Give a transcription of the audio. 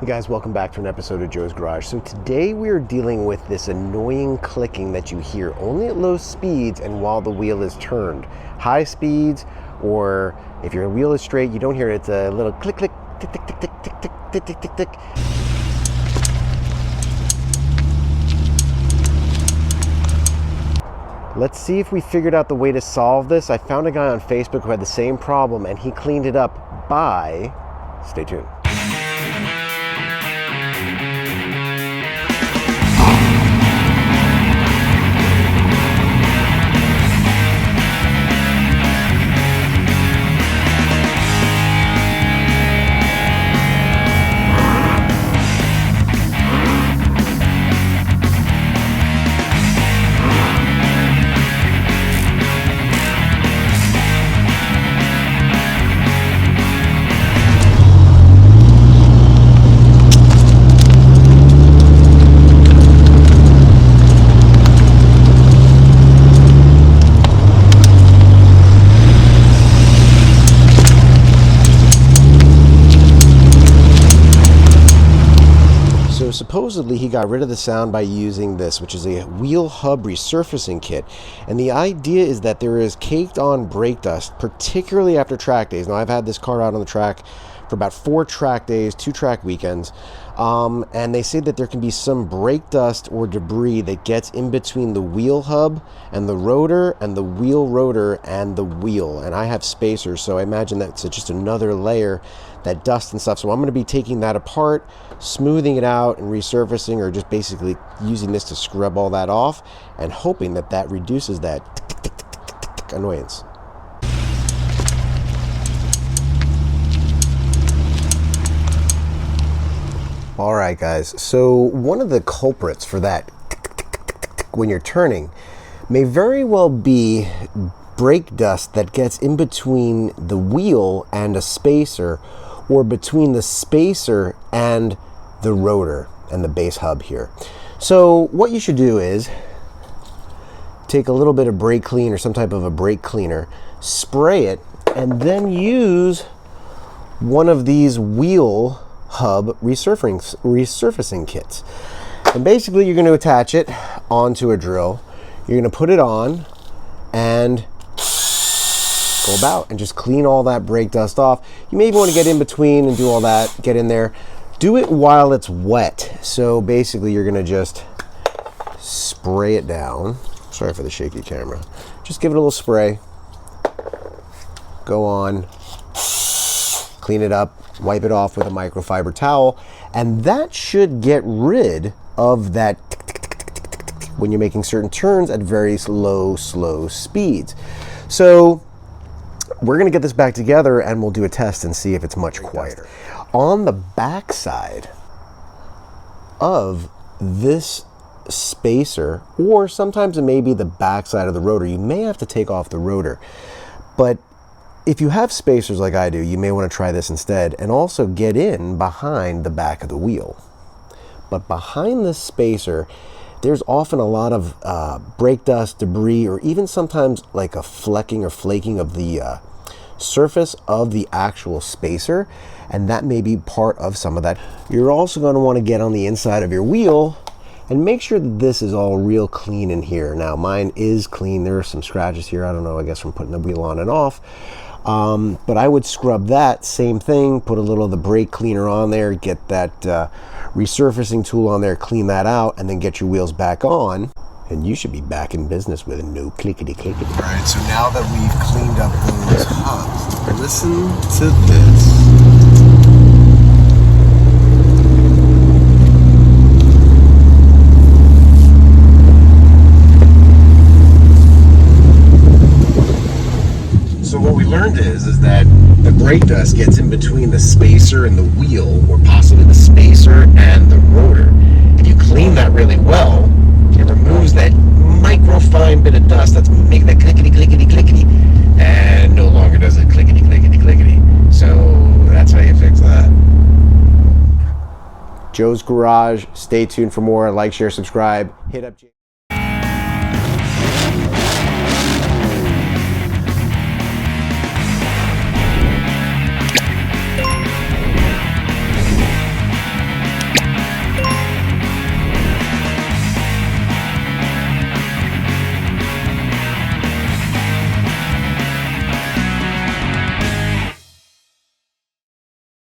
Hey guys, welcome back to an episode of Joe's Garage. So today we are dealing with this annoying clicking that you hear only at low speeds and while the wheel is turned. High speeds, or if your wheel is straight, you don't hear it. It's a little click, click, tick, tick, tick, tick, tick, tick, tick, tick, tick, tick. Let's see if we figured out the way to solve this. I found a guy on Facebook who had the same problem and he cleaned it up by, stay tuned. Supposedly he got rid of the sound by using this, which is a wheel hub resurfacing kit. And the idea is that there is caked on brake dust, particularly after track days. Now I've had this car out on the track for about 4 track days, 2 track weekends. And they say that there can be some brake dust or debris that gets in between the wheel hub and the rotor and the wheel rotor and the wheel. And I have spacers, so I imagine that's just another layer, that dust and stuff. So I'm going to be taking that apart, smoothing it out and resurfacing, or just basically using this to scrub all that off and hoping that that reduces that tick, tick, tick, tick, tick, tick annoyance. All right, guys, so one of the culprits for that when you're turning may very well be brake dust that gets in between the wheel and a spacer, or between the spacer and the rotor and the base hub here. So what you should do is take a little bit of brake clean or some type of a brake cleaner, spray it, and then use one of these wheel hub resurfacing kits. And basically you're going to attach it onto a drill. You're going to put it on and go about and just clean all that brake dust off. You maybe want to get in between and do all that, get in there. Do it while it's wet. So basically you're going to just spray it down. Sorry for the shaky camera. Just give it a little spray. Go on. Clean it up. Wipe it off with a microfiber towel. And that should get rid of that when you're making certain turns at very slow speeds. So we're going to get this back together and we'll do a test and see if it's much quieter. On the back side of this spacer, or sometimes it may be the back side of the rotor, you may have to take off the rotor. But if you have spacers like I do, you may want to try this instead and also get in behind the back of the wheel. But behind this spacer, there's often a lot of brake dust, debris, or even sometimes like a flecking or flaking of the surface of the actual spacer, and that may be part of some of that. You're also going to want to get on the inside of your wheel and make sure that this is all real clean in here. Now mine is clean. There are some scratches here, I don't know, I guess from putting the wheel on and off. But I would scrub that, same thing, put a little of the brake cleaner on there, get that resurfacing tool on there, clean that out, and then get your wheels back on, and you should be back in business with a no clickety clickety. All right, so now that we've cleaned up those hubs, listen to this. So what we learned is that the brake dust gets in between the spacer and the wheel, or possibly the spacer and the rotor. If you clean that really well, it removes that microfine bit of dust that's making that clickety clickety clickety, and no longer does it clickety clickety clickety. So that's how you fix that. Joe's Garage. Stay tuned for more. Like, share, subscribe. Hit up